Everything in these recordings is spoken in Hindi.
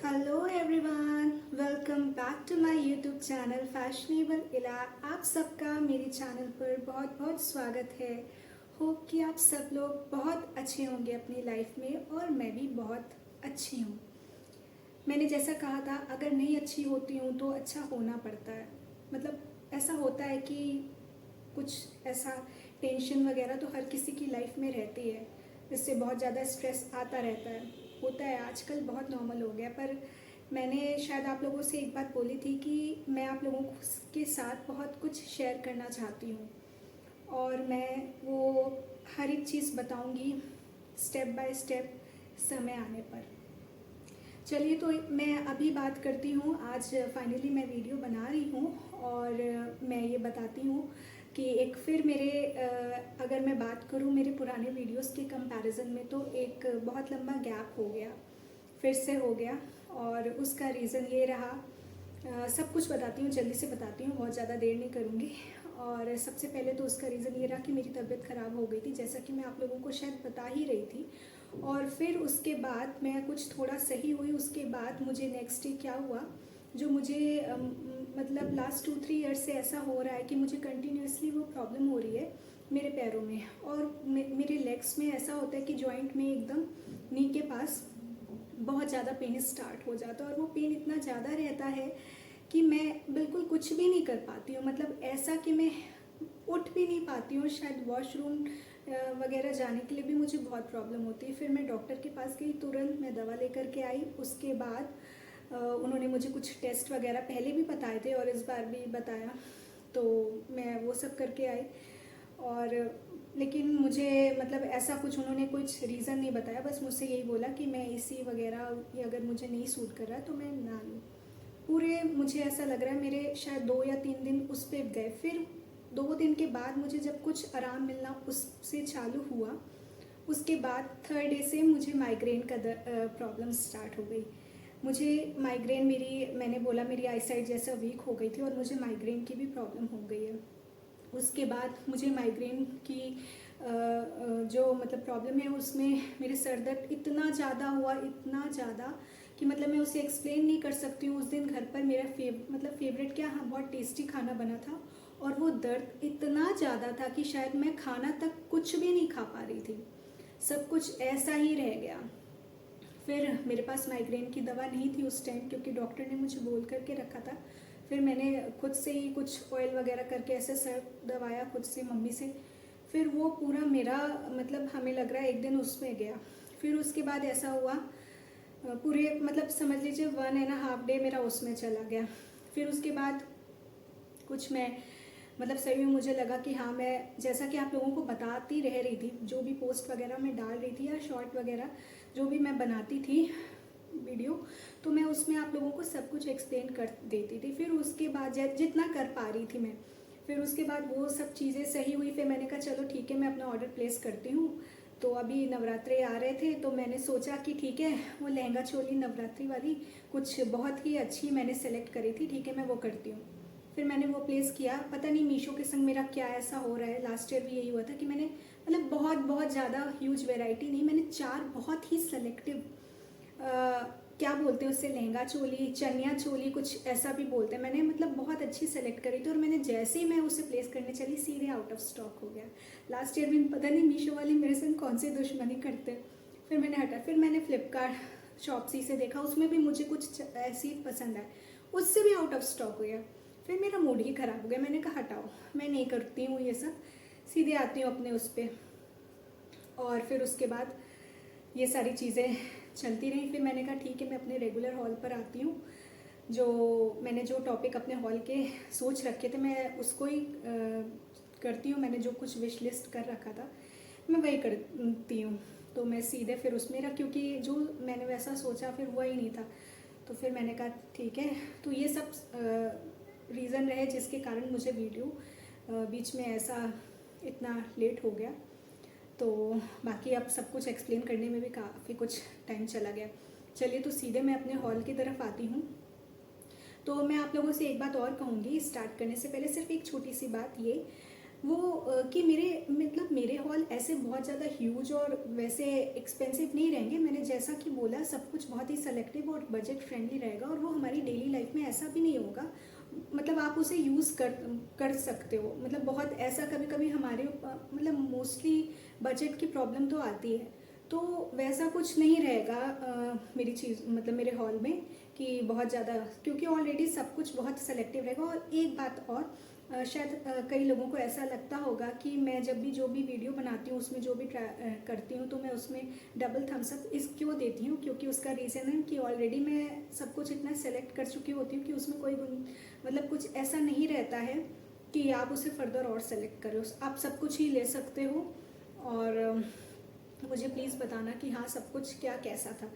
Hello everyone, welcome back to my YouTube channel fashionable Ila. आप सबका मेरे चैनल पर बहुत बहुत स्वागत है। होप कि आप सब लोग बहुत अच्छे होंगे अपनी लाइफ में, और मैं भी बहुत अच्छी हूँ। मैंने जैसा कहा था, अगर नहीं अच्छी होती हूँ तो अच्छा होना पड़ता है। मतलब ऐसा होता है कि कुछ ऐसा टेंशन वगैरह तो हर किसी की लाइफ में रहती है, इससे बहुत ज़्यादा स्ट्रेस आता रहता है। होता है, आजकल बहुत नॉर्मल हो गया। पर मैंने शायद आप लोगों से एक बात बोली थी कि मैं आप लोगों के साथ बहुत कुछ शेयर करना चाहती हूँ, और मैं वो हर एक चीज़ बताऊँगी स्टेप बाय स्टेप समय आने पर। चलिए, तो मैं अभी बात करती हूँ। आज फाइनली मैं वीडियो बना रही हूँ, और मैं ये बताती हूँ कि एक फिर मेरे अगर मैं बात करूँ मेरे पुराने वीडियोस के कंपैरिजन में, तो एक बहुत लंबा गैप हो गया, फिर से हो गया। और उसका रीज़न ये रहा, सब कुछ बताती हूँ, जल्दी से बताती हूँ, बहुत ज़्यादा देर नहीं करूँगी। और सबसे पहले तो उसका रीज़न ये रहा कि मेरी तबीयत ख़राब हो गई थी, जैसा कि मैं आप लोगों को शायद बता ही रही थी। और फिर उसके बाद मैं कुछ थोड़ा सही हुई। उसके बाद मुझे नेक्स्ट डे क्या हुआ, जो मुझे मतलब लास्ट 2-3 ईयर्स से ऐसा हो रहा है कि मुझे कंटिन्यूसली वो प्रॉब्लम हो रही है मेरे पैरों में, और मेरे लेग्स में ऐसा होता है कि जॉइंट में एकदम नी के पास बहुत ज़्यादा पेन स्टार्ट हो जाता है। और वो पेन इतना ज़्यादा रहता है कि मैं बिल्कुल कुछ भी नहीं कर पाती हूँ। मतलब ऐसा कि मैं उठ भी नहीं पाती हूँ, शायद वॉशरूम वगैरह जाने के लिए भी मुझे बहुत प्रॉब्लम होती है। फिर मैं डॉक्टर के पास गई, तुरंत मैं दवा लेकर के आई। उसके बाद उन्होंने मुझे कुछ टेस्ट वगैरह पहले भी बताए थे और इस बार भी बताया, तो मैं वो सब करके आई। और लेकिन मुझे मतलब ऐसा कुछ उन्होंने कुछ रीज़न नहीं बताया, बस मुझसे यही बोला कि मैं एसी वगैरह ये अगर मुझे नहीं सूट कर रहा तो मैं ना लूँ। पूरे मुझे ऐसा लग रहा है मेरे शायद 2 या 3 दिन उस पर गए। फिर 2 दिन के बाद मुझे जब कुछ आराम मिलना उससे चालू हुआ, उसके बाद थर्ड डे से मुझे माइग्रेन का प्रॉब्लम स्टार्ट हो गई। मुझे माइग्रेन, मैंने बोला मेरी आईसाइट जैसा वीक हो गई थी, और मुझे माइग्रेन की भी प्रॉब्लम हो गई है। उसके बाद मुझे माइग्रेन की जो मतलब प्रॉब्लम है, उसमें मेरे सर दर्द इतना ज़्यादा हुआ, इतना ज़्यादा कि मतलब मैं उसे एक्सप्लेन नहीं कर सकती हूँ। उस दिन घर पर मेरा फेवरेट क्या, हाँ, बहुत टेस्टी खाना बना था, और वो दर्द इतना ज़्यादा था कि शायद मैं खाना तक कुछ भी नहीं खा पा रही थी, सब कुछ ऐसा ही रह गया। फिर मेरे पास माइग्रेन की दवा नहीं थी उस टाइम, क्योंकि डॉक्टर ने मुझे बोल करके रखा था। फिर मैंने खुद से ही कुछ ऑयल वगैरह करके ऐसे सर दबाया खुद से, मम्मी से। फिर वो पूरा मेरा मतलब हमें लग रहा है एक दिन उसमें गया। फिर उसके बाद ऐसा हुआ, पूरे मतलब समझ लीजिए 1.5 डे मेरा उसमें चला गया। फिर उसके बाद कुछ मैं मतलब सही में मुझे लगा कि हाँ, मैं जैसा कि आप लोगों को बताती रह रही थी, जो भी पोस्ट वगैरह मैं डाल रही थी या शॉर्ट वगैरह जो भी मैं बनाती थी वीडियो, तो मैं उसमें आप लोगों को सब कुछ एक्सप्लेन कर देती थी। फिर उसके बाद जितना कर पा रही थी मैं, फिर उसके बाद वो सब चीज़ें सही हुई। फिर मैंने कहा चलो ठीक है, मैं अपना ऑर्डर प्लेस करती हूँ। तो अभी नवरात्रे आ रहे थे, तो मैंने सोचा कि ठीक है, वो लहंगा चोली नवरात्रि वाली कुछ बहुत ही अच्छी मैंने सेलेक्ट करी थी, ठीक है मैं वो करती हूँ। फिर मैंने वो प्लेस किया। पता नहीं मीशो के संग मेरा क्या ऐसा हो रहा है, लास्ट ईयर भी यही हुआ था कि मैंने मतलब बहुत बहुत ज़्यादा ह्यूज वैरायटी नहीं, मैंने 4 बहुत ही सेलेक्टिव क्या बोलते हैं उससे, लहंगा चोली, चनिया चोली, कुछ ऐसा भी बोलते हैं, मैंने मतलब बहुत अच्छी सेलेक्ट करी थी। और मैंने जैसे ही मैं उसे प्लेस करने चली, सीधे आउट ऑफ स्टॉक हो गया। लास्ट ईयर भी पता नहीं मीशो वाली मेरे संग कौन सी दुश्मनी करते हैं। फिर मैंने हटा। फिर मैंने फ्लिपकार्ट शॉपसी से देखा, उसमें भी मुझे कुछ ऐसी पसंद आए, उससे भी आउट ऑफ स्टॉक हो गया। फिर मेरा मूड ही ख़राब हो गया। मैंने कहा हटाओ, मैं नहीं करती हूँ ये सब, सीधे आती हूँ अपने उस पर। और फिर उसके बाद ये सारी चीज़ें चलती रही। फिर मैंने कहा ठीक है, मैं अपने रेगुलर हॉल पर आती हूँ। जो मैंने जो टॉपिक अपने हॉल के सोच रखे थे, मैं उसको ही करती हूँ। मैंने जो कुछ विश लिस्ट कर रखा था मैं वही करती हूँ। तो मैं सीधे फिर उसमें रख, क्योंकि जो मैंने वैसा सोचा फिर हुआ ही नहीं था। तो फिर मैंने कहा ठीक है। तो ये सब रीज़न रहे जिसके कारण मुझे वीडियो बीच में ऐसा इतना लेट हो गया। तो बाकी अब सब कुछ एक्सप्लेन करने में भी काफ़ी कुछ टाइम चला गया। चलिए, तो सीधे मैं अपने हॉल की तरफ आती हूँ। तो मैं आप लोगों से एक बात और कहूँगी स्टार्ट करने से पहले, सिर्फ एक छोटी सी बात, ये वो कि मेरे हॉल ऐसे बहुत ज़्यादा ह्यूज और वैसे एक्सपेंसिव नहीं रहेंगे। मैंने जैसा कि बोला, सब कुछ बहुत ही सेलेक्टिव और बजट फ्रेंडली रहेगा, और वो हमारी डेली लाइफ में ऐसा भी नहीं होगा। मतलब आप उसे यूज़ कर सकते हो। मतलब बहुत ऐसा कभी कभी हमारे मतलब मोस्टली बजट की प्रॉब्लम तो आती है, तो वैसा कुछ नहीं रहेगा मेरी चीज़ मतलब मेरे हॉल में कि बहुत ज़्यादा, क्योंकि ऑलरेडी सब कुछ बहुत सेलेक्टिव रहेगा। और एक बात और, शायद कई लोगों को ऐसा लगता होगा कि मैं जब भी जो भी वीडियो बनाती हूँ, उसमें जो भी करती हूँ, तो मैं उसमें डबल थम्स अप इस क्यों देती हूँ, क्योंकि उसका रीज़न है कि ऑलरेडी मैं सब कुछ इतना सेलेक्ट कर चुकी होती हूँ कि उसमें कोई मतलब कुछ ऐसा नहीं रहता है कि आप उसे फर्दर और सेलेक्ट करो। आप सब कुछ ही ले सकते हो। और मुझे प्लीज़ बताना कि हाँ, सब कुछ क्या कैसा था।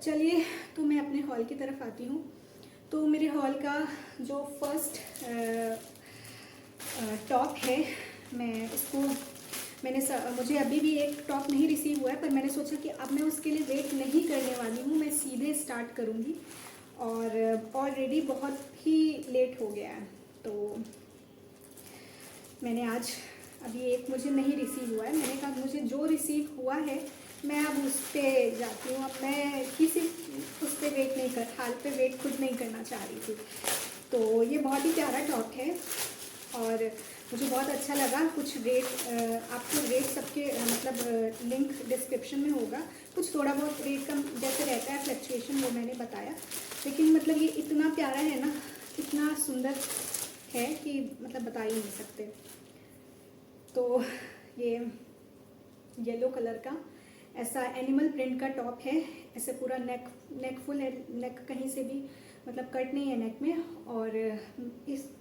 चलिए, तो मैं अपने हॉल की तरफ आती हूँ। तो मेरे हॉल का जो फर्स्ट टॉप है, मैं उसको मुझे अभी भी एक टॉप नहीं रिसीव हुआ है, पर मैंने सोचा कि अब मैं उसके लिए वेट नहीं करने वाली हूँ, मैं सीधे स्टार्ट करूँगी। और ऑलरेडी बहुत ही लेट हो गया है, तो मैंने आज अभी एक मुझे नहीं रिसीव हुआ है। मैंने कहा मुझे जो रिसीव हुआ है मैं अब उस पर जाती हूँ। अब मैं किसी उस पर वेट नहीं कर हाल पे वेट खुद नहीं करना चाह रही थी। तो ये बहुत ही प्यारा टॉप है और मुझे बहुत अच्छा लगा। कुछ रेट आपको रेट सबके मतलब लिंक डिस्क्रिप्शन में होगा। कुछ थोड़ा बहुत रेट कम जैसे रहता है फ्लक्चुएशन, वो मैंने बताया, लेकिन मतलब ये इतना प्यारा है ना, इतना सुंदर है कि मतलब बता ही नहीं सकते। तो ये येलो कलर का ऐसा एनिमल प्रिंट का टॉप है। ऐसे पूरा नेक फुल है, नेक कहीं से भी मतलब कट नहीं है नेक में। और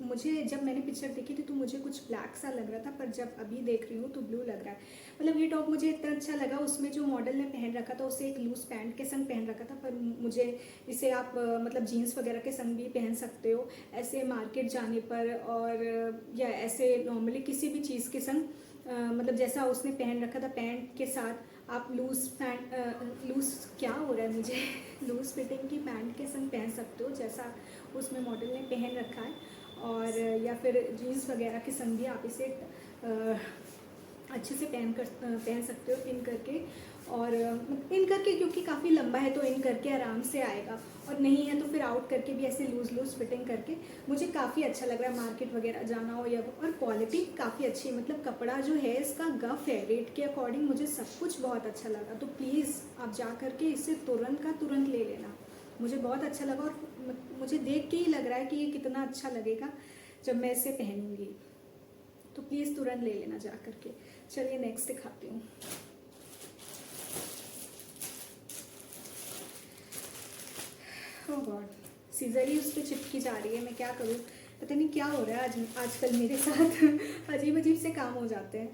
मुझे जब मैंने पिक्चर देखी थी तो मुझे कुछ ब्लैक सा लग रहा था, पर जब अभी देख रही हूँ तो ब्लू लग रहा है। मतलब ये टॉप मुझे इतना अच्छा लगा। उसमें जो मॉडल ने पहन रखा था उसे एक लूज पैंट के संग पहन रखा था, पर मुझे इसे आप मतलब जीन्स वगैरह के संग भी पहन सकते हो, ऐसे मार्केट जाने पर, और या ऐसे नॉर्मली किसी भी चीज़ के संग मतलब जैसा उसने पहन रखा था पैंट के साथ आप लूज क्या हो रहा है मुझे लूज फिटिंग की पैंट के संग पहन सकते हो, जैसा उसमें मॉडल ने पहन रखा है। और या फिर जीन्स वगैरह के संग भी आप इसे अच्छे से पहन सकते हो इन करके। और इन करके क्योंकि काफ़ी लंबा है तो इन करके आराम से आएगा, और नहीं है तो फिर आउट करके भी ऐसे लूज फिटिंग करके मुझे काफ़ी अच्छा लग रहा है। मार्केट वगैरह जाना हो या, और क्वालिटी काफ़ी अच्छी है। मतलब कपड़ा जो है इसका गफ है, रेट के अकॉर्डिंग मुझे सब कुछ बहुत अच्छा लगा। तो प्लीज़ आप जा करके इसे तुरंत का तुरंत ले लेना, मुझे बहुत अच्छा लगा। और मुझे देख के ही लग रहा है कि ये कितना अच्छा लगेगा जब मैं इसे पहनूंगी। तो प्लीज़ तुरंत ले लेना जा करके। चलिए नेक्स्ट दिखाती हूँ। ओह गॉड, सीजर ही उस पर चिपकी जा रही है। मैं क्या करूँ, पता नहीं क्या हो रहा है आजकल मेरे साथ अजीब अजीब से काम हो जाते हैं।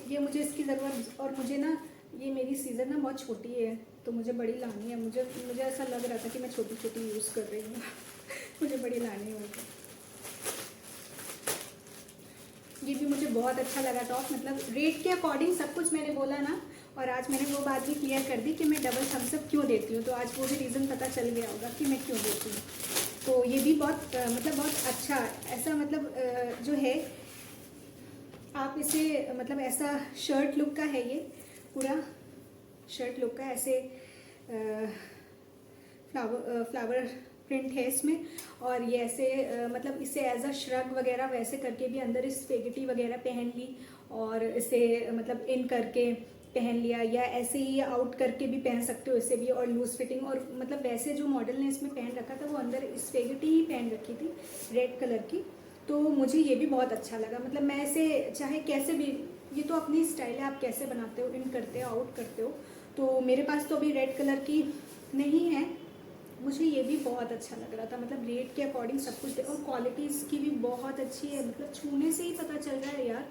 ये मुझे इसकी ज़रूरत, और मुझे ना ये मेरी सीज़र ना बहुत छोटी है तो मुझे बड़ी लानी है। मुझे ऐसा लग रहा था कि मैं छोटी छोटी यूज़ कर रही हूँ मुझे बड़ी लानी होगी। ये भी मुझे बहुत अच्छा लगा टॉप। मतलब रेट के अकॉर्डिंग सब कुछ मैंने बोला ना, और आज मैंने वो बात भी क्लियर कर दी कि मैं डबल थम्स अप क्यों देती हूँ। तो आज वो भी रीज़न पता चल गया होगा कि मैं क्यों देती हूँ। तो ये भी बहुत मतलब बहुत अच्छा ऐसा मतलब जो है, आप इसे मतलब ऐसा शर्ट लुक का है, ये पूरा शर्ट लुक का ऐसे फ्लावर प्रिंट है इसमें। और ये ऐसे मतलब इसे एज अ श्रग वगैरह वैसे करके भी अंदर इस स्पेगेटी वगैरह पहन ली, और इसे मतलब इन करके पहन लिया, या ऐसे ही आउट करके भी पहन सकते हो इसे भी, और लूज फिटिंग। और मतलब वैसे जो मॉडल ने इसमें पहन रखा था वो अंदर स्पेगेटी ही पहन रखी थी रेड कलर की। तो मुझे ये भी बहुत अच्छा लगा। मतलब मैं इसे चाहे कैसे भी, ये तो अपनी स्टाइल है, आप कैसे बनाते हो, इन करते हो आउट करते हो। तो मेरे पास तो अभी रेड कलर की नहीं है। मुझे ये भी बहुत अच्छा लग रहा था। मतलब रेट के अकॉर्डिंग सब कुछ, और क्वालिटी इसकी भी बहुत अच्छी है। मतलब छूने से ही पता चल रहा है यार,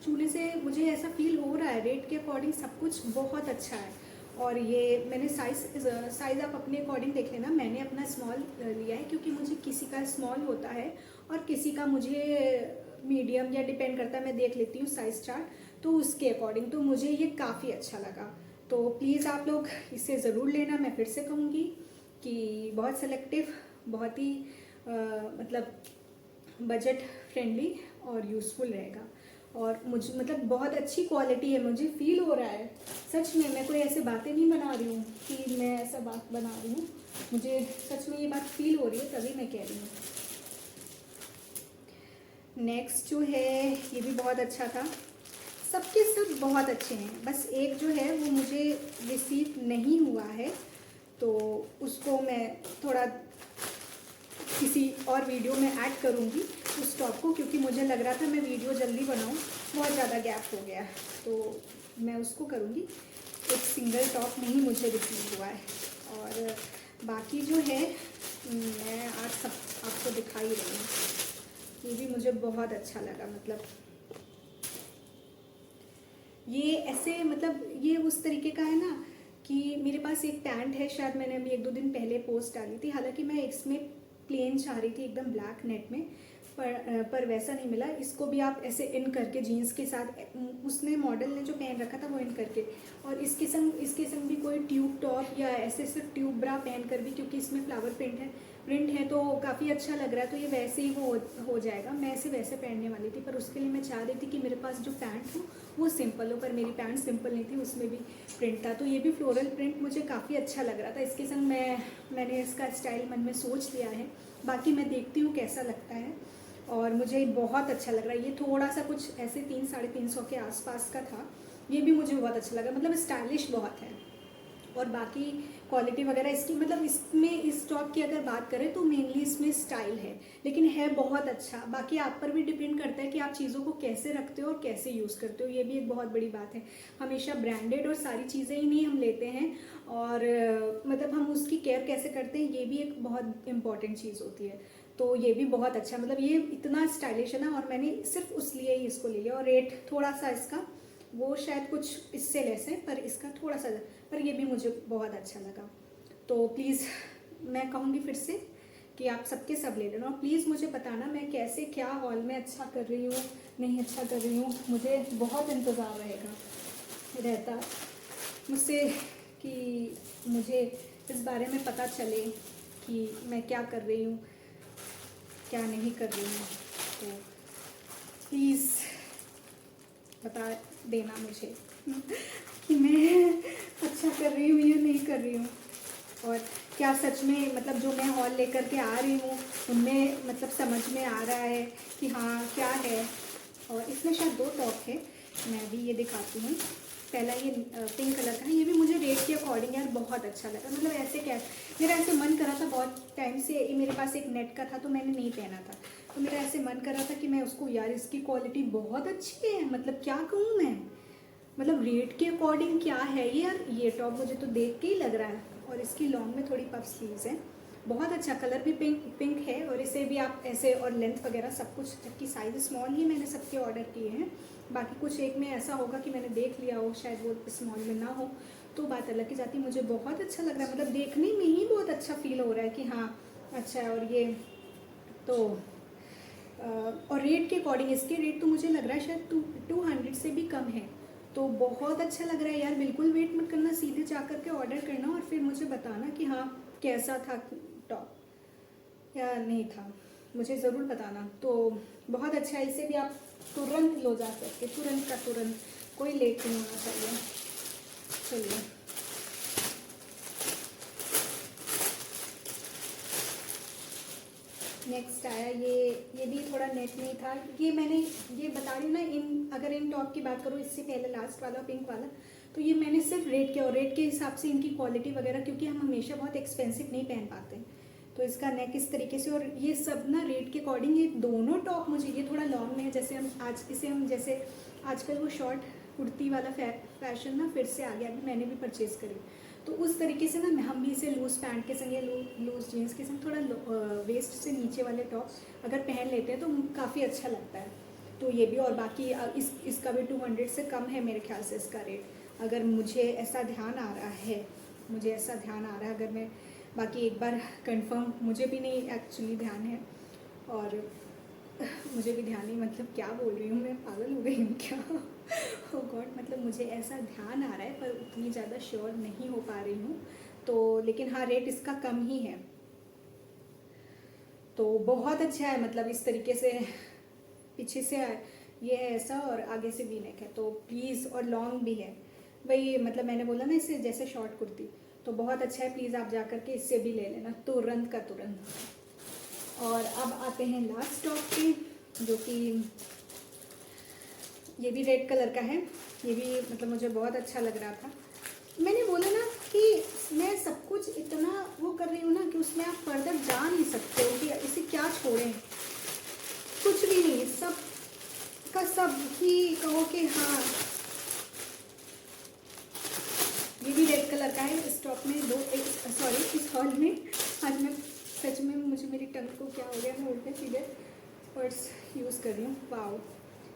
छूने से मुझे ऐसा फील हो रहा है। रेट के अकॉर्डिंग सब कुछ बहुत अच्छा है। और ये मैंने साइज़ आप अपने अकॉर्डिंग देख लेना। मैंने अपना स्मॉल लिया है क्योंकि मुझे किसी का स्मॉल होता है और किसी का मुझे मीडियम, या डिपेंड करता है, मैं देख लेती हूँ साइज़ चार्ट, तो उसके अकॉर्डिंग तो मुझे ये काफ़ी अच्छा लगा। तो प्लीज़ आप लोग इसे ज़रूर लेना। मैं फिर से कहूँगी कि बहुत सेलेक्टिव बहुत ही मतलब बजट फ्रेंडली और यूज़फुल रहेगा। और मुझे मतलब बहुत अच्छी क्वालिटी है, मुझे फील हो रहा है सच में। मैं कोई ऐसे बातें नहीं बना रही हूँ कि मैं ऐसा बात बना रही हूँ, मुझे सच में ये बात फील हो रही है तभी मैं कह रही हूँ। नेक्स्ट जो है ये भी बहुत अच्छा था, सबके सब बहुत अच्छे हैं, बस एक जो है वो मुझे रिसीव नहीं हुआ है, तो उसको मैं थोड़ा किसी और वीडियो में ऐड करूँगी उस टॉप को, क्योंकि मुझे लग रहा था मैं वीडियो जल्दी बनाऊँ, बहुत ज़्यादा गैप हो गया, तो मैं उसको करूँगी। एक सिंगल टॉप नहीं मुझे रिसीव हुआ है। और बाकी जो है मैं आज सब आपको दिखा ही रही हूँ, ये भी मुझे बहुत अच्छा लगा। मतलब ये ऐसे मतलब ये उस तरीके का है ना कि मेरे पास एक पैंट है, शायद मैंने अभी 1-2 दिन पहले पोस्ट डाली थी, हालांकि मैं इसमें प्लेन चाह रही थी एकदम ब्लैक नेट में, पर वैसा नहीं मिला। इसको भी आप ऐसे इन करके जीन्स के साथ, उसने मॉडल ने जो पहन रखा था वो इन करके, और इसके संग भी कोई ट्यूब टॉप या ऐसे सिर्फ ट्यूब ब्रा पहन कर भी, क्योंकि इसमें फ्लावर प्रिंट है तो काफ़ी अच्छा लग रहा है, तो ये वैसे ही हो जाएगा। मैं इसे वैसे पहनने वाली थी, पर उसके लिए मैं चाह रही थी कि मेरे पास जो पैंट हो वो सिंपल हो, पर मेरी पैंट सिंपल नहीं थी, उसमें भी प्रिंट था। तो ये भी फ्लोरल प्रिंट मुझे काफ़ी अच्छा लग रहा था। इसके संग मैंने इसका स्टाइल मन में सोच लिया है, बाकी मैं देखती हूँ कैसा लगता है। और मुझे बहुत अच्छा लग रहा है। ये थोड़ा सा कुछ ऐसे 300-350 के आसपास का था, ये भी मुझे बहुत अच्छा लगा, मतलब स्टाइलिश बहुत है। और बाकी क्वालिटी वगैरह इसकी, मतलब इसमें इस टॉप की अगर बात करें तो मेनली इसमें स्टाइल है, लेकिन है बहुत अच्छा। बाकी आप पर भी डिपेंड करता है कि आप चीज़ों को कैसे रखते हो और कैसे यूज़ करते हो, ये भी एक बहुत बड़ी बात है। हमेशा ब्रांडेड और सारी चीज़ें ही नहीं हम लेते हैं, और मतलब हम उसकी केयर कैसे करते हैं ये भी एक बहुत इंपॉर्टेंट चीज़ होती है। तो ये भी बहुत अच्छा, मतलब ये इतना स्टाइलिश है ना, और मैंने सिर्फ उस लिए ही इसको ले लिया। और रेट थोड़ा सा इसका वो शायद कुछ इससे लेस है, पर इसका थोड़ा सा, पर ये भी मुझे बहुत अच्छा लगा। तो प्लीज़ मैं कहूँगी फिर से कि आप सबके सब ले लेना, और प्लीज़ मुझे बताना मैं कैसे क्या हॉल में अच्छा कर रही हूँ नहीं अच्छा कर रही हूँ। मुझे बहुत इंतज़ार रहता मुझसे कि मुझे इस बारे में पता चले कि मैं क्या कर रही हूँ क्या नहीं कर रही हूँ। तो प्लीज़ बता देना मुझे कि मैं अच्छा कर रही हूँ या नहीं कर रही हूँ, और क्या सच में मतलब जो मैं हॉल लेकर के आ रही हूँ उनमें मतलब समझ में आ रहा है कि हाँ क्या है। और इसमें शायद 2 टॉप है, मैं भी ये दिखाती हूँ। पहला ये पिंक कलर का है, ये भी मुझे रेट के अकॉर्डिंग यार बहुत अच्छा लगा। मतलब ऐसे क्या, मेरा ऐसे मन करा था बहुत टाइम से, ये मेरे पास एक नेट का था तो मैंने नहीं पहना था, तो मेरा ऐसे मन कर रहा था कि मैं उसको, यार इसकी क्वालिटी बहुत अच्छी है, मतलब क्या कहूँ मैं, मतलब रेट के अकॉर्डिंग क्या है ये यार। ये टॉप मुझे तो देख के ही लग रहा है। और इसकी लॉन्ग में थोड़ी पफ स्लीव्स हैं, बहुत अच्छा, कलर भी पिंक है, और इसे भी आप ऐसे, और लेंथ वगैरह सब कुछ, जबकि साइज़ स्मॉल ही मैंने सबके ऑर्डर किए हैं। बाकी कुछ एक में ऐसा होगा कि मैंने देख लिया हो, शायद वो स्मॉल में ना हो, तो बात अलग की जाती। मुझे बहुत अच्छा लग रहा है, मतलब देखने में ही बहुत अच्छा फील हो रहा है कि हाँ अच्छा है। और ये तो और रेट के अकॉर्डिंग इसके रेट तो मुझे लग रहा है शायद 200 से भी कम है, तो बहुत अच्छा लग रहा है यार। बिल्कुल वेट मत करना, सीधे जा कर के ऑर्डर करना और फिर मुझे बताना कि हाँ कैसा था टॉप या नहीं था, मुझे ज़रूर बताना। तो बहुत अच्छा है, इसे भी आप तुरंत लो जा सकते, तुरंत का तुरंत, कोई लेट नहीं होना चाहिए। चलिए नेक्स्ट आया ये भी थोड़ा नेट में ही था। ये मैंने ये बता रही हूँ ना, अगर इन टॉप की बात करूँ इससे पहले लास्ट वाला पिंक वाला, तो ये मैंने सिर्फ रेट के, और रेट के हिसाब से इनकी क्वालिटी वगैरह, क्योंकि हम हमेशा बहुत एक्सपेंसिव नहीं पहन पाते हैं, तो इसका नेक इस तरीके से, और ये सब ना रेट के अकॉर्डिंग। ये दोनों टॉप मुझे, ये थोड़ा लॉन्ग में है, जैसे हम जैसे आजकल वो शॉर्ट कुर्ती वाला फैशन ना फिर से आ गया, अभी मैंने भी परचेज़ करी, तो उस तरीके से ना हम भी इसे लूज़ पैंट के संग या लूज़ जीन्स के संग थोड़ा वेस्ट से नीचे वाले टॉप अगर पहन लेते हैं तो काफ़ी अच्छा लगता है। तो ये भी, और बाकी इसका भी 200 से कम है मेरे ख्याल से इसका रेट, अगर मुझे ऐसा ध्यान आ रहा है, अगर मैं, बाकी एक बार कंफर्म, मुझे भी नहीं एक्चुअली ध्यान है, और मुझे भी ध्यान नहीं, मतलब क्या बोल रही हूँ मैं, पागल हो गई हूँ क्या ओ गॉड, मतलब मुझे ऐसा ध्यान आ रहा है पर उतनी ज़्यादा श्योर नहीं हो पा रही हूँ। तो लेकिन हाँ रेट इसका कम ही है। तो बहुत अच्छा है, मतलब इस तरीके से पीछे से ये है ऐसा और आगे से वी नेक है, तो प्लीज़, और लॉन्ग भी है, वही मतलब मैंने बोला ना इससे जैसे शॉर्ट कुर्ती, तो बहुत अच्छा है, प्लीज़ आप जा करके इससे भी ले लेना तुरंत का तुरंत। और अब आते हैं लास्ट टॉप पे, जो कि ये भी रेड कलर का है। ये भी मतलब मुझे बहुत अच्छा लग रहा था। मैंने बोला ना कि मैं सब कुछ इतना वो कर रही हूँ ना कि उसमें आप फर्दर जा नहीं सकते हो कि इसे क्या छोड़ें, कुछ भी नहीं, सब का सब ही कहो कि हाँ। ये भी रेड कलर का है। इस टॉप में सॉरी, इस हॉल में आज मैं सच में, मुझे मेरी टंग को क्या हो गया, मैं उल्टे सीधे वर्ड्स यूज़ कर रही हूँ। वाओ,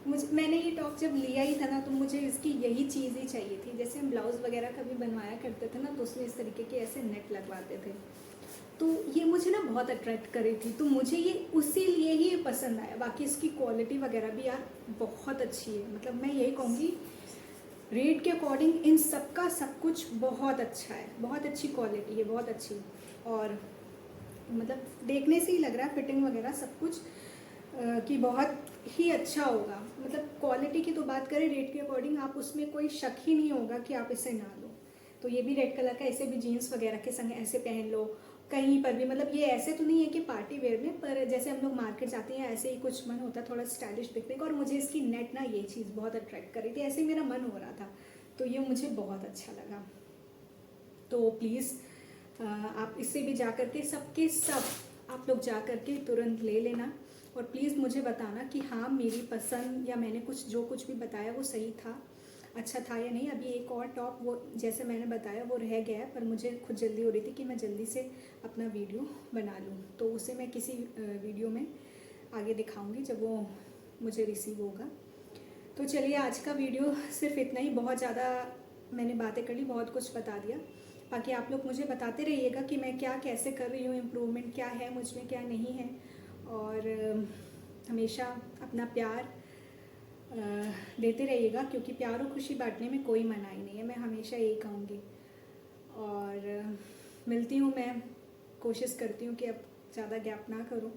मैंने ये टॉप जब लिया ही था ना, तो मुझे इसकी यही चीज़ ही चाहिए थी। जैसे हम ब्लाउज़ वगैरह कभी बनवाया करते थे ना, तो उसमें इस तरीके के ऐसे नेट लगवाते थे, तो ये मुझे ना बहुत अट्रैक्ट कर रही थी, तो मुझे ये उसी लिए ही पसंद आया। बाकी इसकी क्वालिटी वगैरह भी यार बहुत अच्छी है, मतलब मैं यही कहूँगी रेट के अकॉर्डिंग इन सब का सब कुछ बहुत अच्छा है, बहुत अच्छी क्वालिटी है, बहुत अच्छी। और मतलब देखने से ही लग रहा है फिटिंग वगैरह सब कुछ कि बहुत ही अच्छा होगा। मतलब क्वालिटी की तो बात करें, रेट के अकॉर्डिंग आप उसमें कोई शक ही नहीं होगा कि आप इसे ना लो। तो ये भी रेड कलर का, इसे भी जीन्स वगैरह के संग ऐसे पहन लो कहीं पर भी। मतलब ये ऐसे तो नहीं है कि पार्टी वेयर में, पर जैसे हम लोग मार्केट जाते हैं ऐसे ही कुछ मन होता है थोड़ा स्टाइलिश दिखने का। और मुझे इसकी नेट ना ये चीज़ बहुत अट्रैक्ट कर रही थी, ऐसे ही मेरा मन हो रहा था, तो ये मुझे बहुत अच्छा लगा। तो प्लीज़ आप इससे भी जा कर के सबके सब आप लोग जा कर के तुरंत ले लेना। और प्लीज़ मुझे बताना कि हाँ मेरी पसंद या मैंने कुछ जो कुछ भी बताया वो सही था, अच्छा था या नहीं। अभी एक और टॉप वो जैसे मैंने बताया वो रह गया है, पर मुझे खुद जल्दी हो रही थी कि मैं जल्दी से अपना वीडियो बना लूँ, तो उसे मैं किसी वीडियो में आगे दिखाऊंगी जब वो मुझे रिसीव होगा। तो चलिए आज का वीडियो सिर्फ इतना ही, बहुत ज़्यादा मैंने बातें कर ली, बहुत कुछ बता दिया। बाकी आप लोग मुझे बताते रहिएगा कि मैं क्या कैसे कर रही हूँ, इम्प्रूवमेंट क्या है मुझ में क्या नहीं है। और हमेशा अपना प्यार देते रहिएगा, क्योंकि प्यार और खुशी बांटने में कोई मनाही नहीं है, मैं हमेशा यही कहूँगी। और मिलती हूँ मैं, कोशिश करती हूँ कि अब ज़्यादा गैप ना करूँ,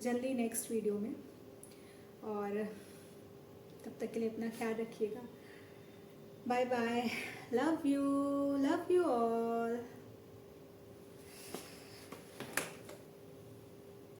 जल्दी नेक्स्ट वीडियो में। और तब तक के लिए अपना ख्याल रखिएगा। Bye bye, love you all.